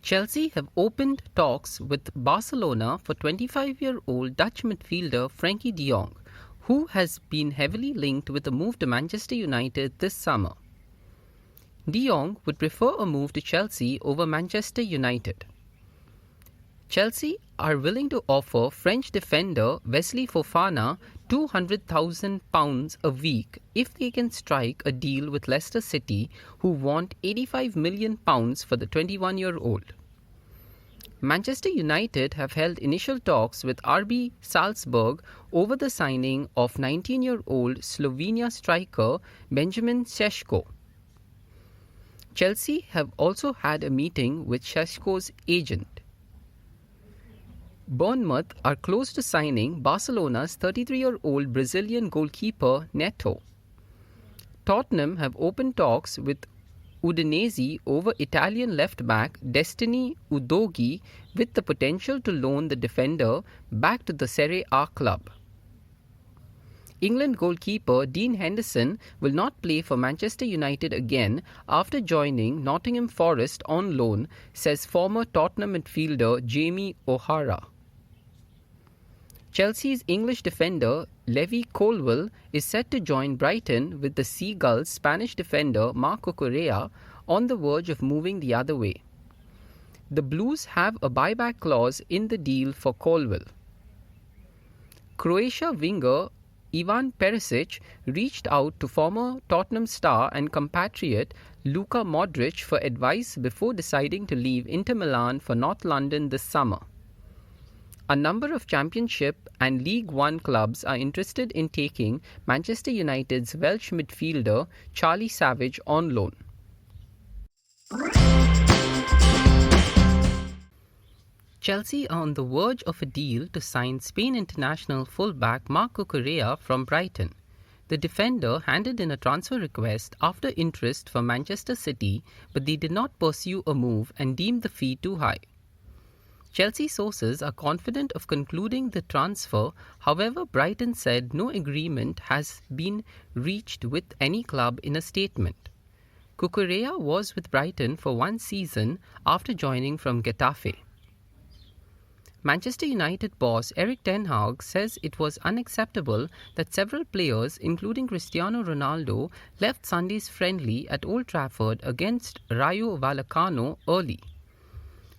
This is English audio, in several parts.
Chelsea have opened talks with Barcelona for 25-year-old Dutch midfielder Frenkie de Jong, who has been heavily linked with a move to Manchester United this summer. De Jong would prefer a move to Chelsea over Manchester United. Chelsea are willing to offer French defender Wesley Fofana £200,000 a week if they can strike a deal with Leicester City, who want £85 million for the 21-year-old. Manchester United have held initial talks with RB Salzburg over the signing of 19-year-old Slovenia striker Benjamin Sesko. Chelsea have also had a meeting with Sesko's agent. Bournemouth are close to signing Barcelona's 33-year-old Brazilian goalkeeper Neto. Tottenham have opened talks with Udinese over Italian left-back Destiny Udogie, with the potential to loan the defender back to the Serie A club. England goalkeeper Dean Henderson will not play for Manchester United again after joining Nottingham Forest on loan, says former Tottenham midfielder Jamie O'Hara. Chelsea's English defender Levi Colwill is set to join Brighton, with the Seagulls' Spanish defender Marc Cucurella on the verge of moving the other way. The Blues have a buyback clause in the deal for Colwill. Croatia winger Ivan Perisic reached out to former Tottenham star and compatriot Luka Modric for advice before deciding to leave Inter Milan for North London this summer. A number of Championship and League One clubs are interested in taking Manchester United's Welsh midfielder Charlie Savage on loan. Chelsea are on the verge of a deal to sign Spain international fullback Marc Cucurella from Brighton. The defender handed in a transfer request after interest from Manchester City, but they did not pursue a move and deemed the fee too high. Chelsea sources are confident of concluding the transfer. However, Brighton said no agreement has been reached with any club in a statement. Cucurella was with Brighton for one season after joining from Getafe. Manchester United boss Erik ten Hag says it was unacceptable that several players, including Cristiano Ronaldo, left Sunday's friendly at Old Trafford against Rayo Vallecano early.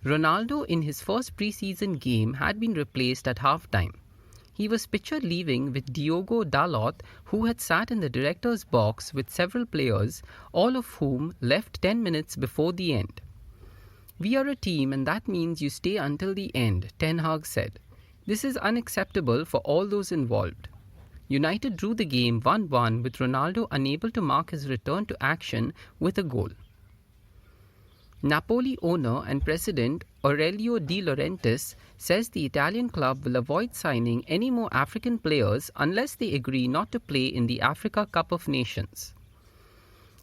Ronaldo, in his first pre-season game, had been replaced at half-time. He was pictured leaving with Diogo Dalot, who had sat in the director's box with several players, all of whom left 10 minutes before the end. "We are a team, and that means you stay until the end," Ten Hag said. "This is unacceptable for all those involved." United drew the game 1-1, with Ronaldo unable to mark his return to action with a goal. Napoli owner and president Aurelio De Laurentiis says the Italian club will avoid signing any more African players unless they agree not to play in the Africa Cup of Nations.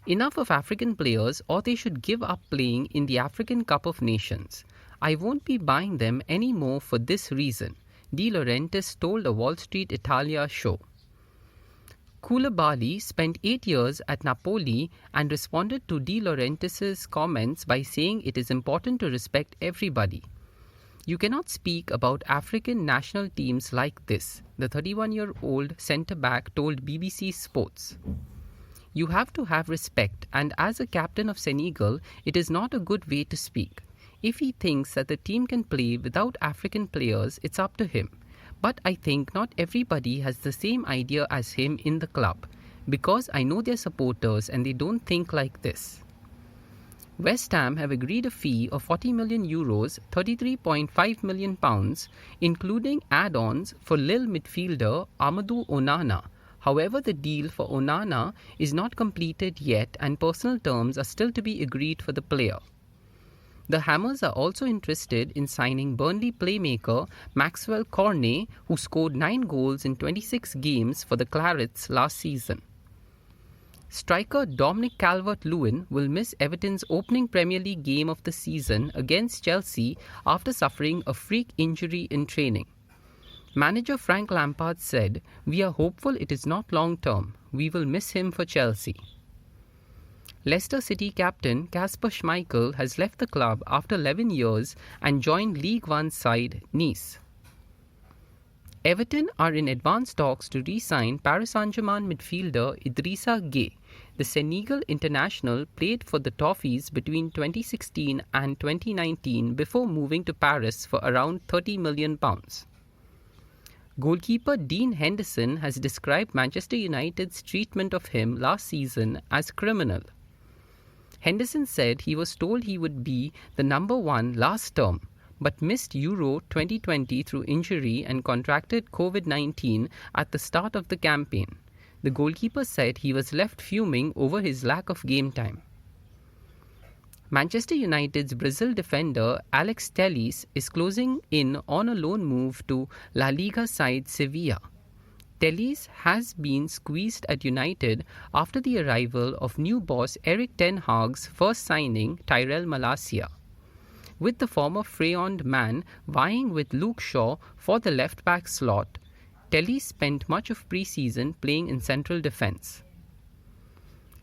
"Enough of African players, or they should give up playing in the African Cup of Nations. I won't be buying them anymore for this reason," De Laurentiis told a Wall Street Italia show. Koulibaly spent 8 years at Napoli and responded to De Laurentiis' comments by saying it is important to respect everybody. "You cannot speak about African national teams like this," the 31-year-old centre-back told BBC Sports. "You have to have respect, and as a captain of Senegal, it is not a good way to speak. If he thinks that the team can play without African players, it's up to him. But I think not everybody has the same idea as him in the club, because I know their supporters and they don't think like this." West Ham have agreed a fee of €40 million, £33.5 million, including add-ons for Lille midfielder Amadou Onana. However, the deal for Onana is not completed yet, and personal terms are still to be agreed for the player. The Hammers are also interested in signing Burnley playmaker Maxwel Cornet, who scored 9 goals in 26 games for the Clarets last season. Striker Dominic Calvert-Lewin will miss Everton's opening Premier League game of the season against Chelsea after suffering a freak injury in training. Manager Frank Lampard said, "We are hopeful it is not long-term. We will miss him for Chelsea." Leicester City captain Kasper Schmeichel has left the club after 11 years and joined League One side Nice. Everton are in advanced talks to re-sign Paris Saint-Germain midfielder Idrissa Gueye. The Senegal international played for the Toffees between 2016 and 2019 before moving to Paris for around £30 million. Goalkeeper Dean Henderson has described Manchester United's treatment of him last season as criminal. Henderson said he was told he would be the number one last term, but missed Euro 2020 through injury and contracted COVID-19 at the start of the campaign. The goalkeeper said he was left fuming over his lack of game time. Manchester United's Brazil defender Alex Telles is closing in on a loan move to La Liga side Sevilla. Telles has been squeezed at United after the arrival of new boss Erik ten Hag's first signing, Tyrell Malacia, with the former Freyond man vying with Luke Shaw for the left-back slot. Telles spent much of pre-season playing in central defence.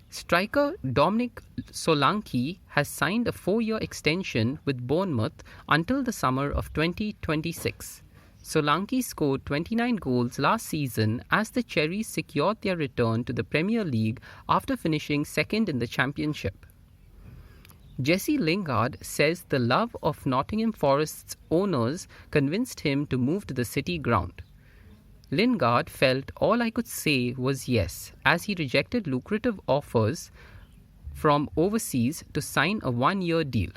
Striker Dominic Solanke has signed a 4-year extension with Bournemouth until the summer of 2026. Solanke scored 29 goals last season as the Cherries secured their return to the Premier League after finishing second in the Championship. Jesse Lingard says the love of Nottingham Forest's owners convinced him to move to the City ground. Lingard felt all I could say was yes, as he rejected lucrative offers from overseas to sign a 1-year deal.